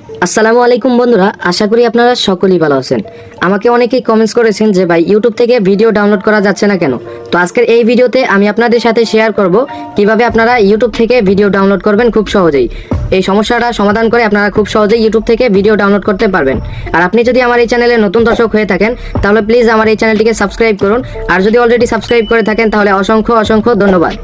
আসসালামু আলাইকুম বন্ধুরা, আশা করি আপনারা সকলেই ভালো আছেন। আমাকে অনেকেই কমেন্টস করেছেন যে ভাই ইউটিউব থেকে ভিডিও ডাউনলোড করা যাচ্ছে না কেন। তো আজকের এই ভিডিওতে আমি আপনাদের সাথে শেয়ার করব কিভাবে আপনারা ইউটিউব থেকে ভিডিও ডাউনলোড করবেন খুব সহজেই। এই সমস্যাটা সমাধান করে আপনারা খুব সহজেই ইউটিউব থেকে ভিডিও ডাউনলোড করতে পারবেন। আর আপনি যদি আমার এই চ্যানেলে নতুন দর্শক হয়ে থাকেন তাহলে প্লিজ আমার এই চ্যানেলটিকে সাবস্ক্রাইব করুন। আর যদি অলরেডি সাবস্ক্রাইব করে থাকেন তাহলে অসংখ্য অসংখ্য ধন্যবাদ।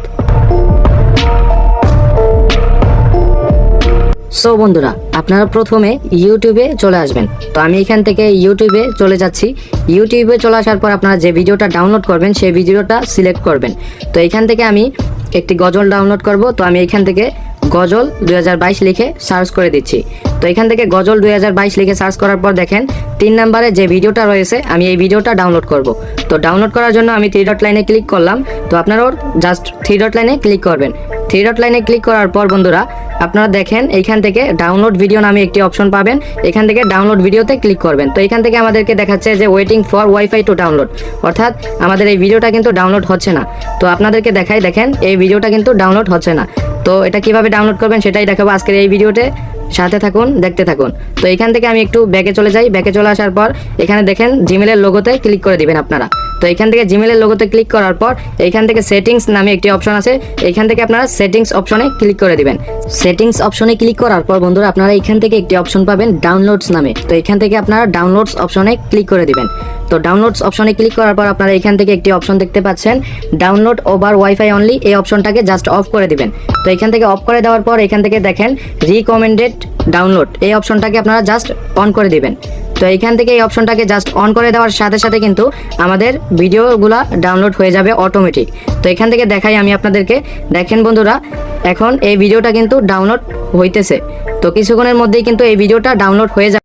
সো বন্ধুরা, আপনারা প্রথমে ইউটিউবে চলে আসবেন। তো আমি এখান থেকে ইউটিউবে চলে যাচ্ছি। ইউটিউবে চলে আসার পর আপনারা যে ভিডিওটা ডাউনলোড করবেন সেই ভিডিওটা সিলেক্ট করবেন। তো এখান থেকে আমি একটি গজল ডাউনলোড করব। তো আমি এখান থেকে গজল 2022 লিখে সার্চ করে দিচ্ছি। তো এখান থেকে গজল 2022 লিখে সার্চ করার পর দেখেন 3 নম্বরে যে ভিডিওটা রয়েছে আমি এই ভিডিওটা ডাউনলোড করব। তো ডাউনলোড করার জন্য আমি 3 ডট লাইনে ক্লিক করলাম। তো আপনারাও জাস্ট 3 ডট লাইনে ক্লিক করবেন। 3 ডট লাইনে ক্লিক করার পর বন্ধুরা আপনারা দেখেন এইখান থেকে ডাউনলোড ভিডিও নামে একটি অপশন পাবেন। এখান থেকে ডাউনলোড ভিডিওতে ক্লিক করবেন। তো এখান থেকে আমাদেরকে দেখাচ্ছে যে waiting for wifi to download, অর্থাৎ আমাদের এই ভিডিওটা কিন্তু ডাউনলোড হচ্ছে না। তো আপনাদেরকে দেখাই, দেখেন এই ভিডিওটা কিন্তু ডাউনলোড হচ্ছে না। তো এটা কিভাবে ডাউনলোড করবেন সেটাই দেখাবো আজকের এই ভিডিওতে। সাথে থাকুন, দেখতে থাকুন। তো এখান থেকে আমি একটু ব্যাকে চলে যাই। ব্যাকে চলে আসার পর এখানে দেখেন জিমেলের লোগোতে ক্লিক করে দিবেন আপনারা। তো এখান থেকে জিমেলের লোগোতে ক্লিক করার পর এখান থেকে সেটিংস নামে একটি অপশন আছে। এখান থেকে আপনারা সেটিংস অপশনে ক্লিক করে দিবেন। সেটিংস অপশনে ক্লিক করার পর বন্ধুরা আপনারা এখান থেকে একটি অপশন পাবেন ডাউনলোডস নামে। তো এখান থেকে আপনারা ডাউনলোডস অপশনে ক্লিক করে দিবেন। তো ডাউনলোডস অপশনে ক্লিক করার পর আপনারা এখান থেকে একটি অপশন দেখতে পাচ্ছেন ডাউনলোড ওভার ওয়াইফাই অনলি। এই অপশনটাকে জাস্ট অফ করে দিবেন। তো এখান থেকে অফ করে দেওয়ার পর এখান থেকে দেখেন রিকমেন্ডেড ডাউনলোড, এই অপশনটাকে আপনারা জাস্ট অন করে দিবেন। তো এইখান থেকে এই অপশনটাকে জাস্ট অন করে দেওয়ার সাথে সাথে কিন্তু আমাদের ভিডিওগুলো ডাউনলোড হয়ে যাবে অটোমেটিক। তো এখান থেকে দেখাই আমি আপনাদেরকে, দেখেন বন্ধুরা এখন এই ভিডিওটা কিন্তু ডাউনলোড হইতেছে। তো কিছুক্ষণের মধ্যেই কিন্তু এই ভিডিওটা ডাউনলোড হয়ে যাবে।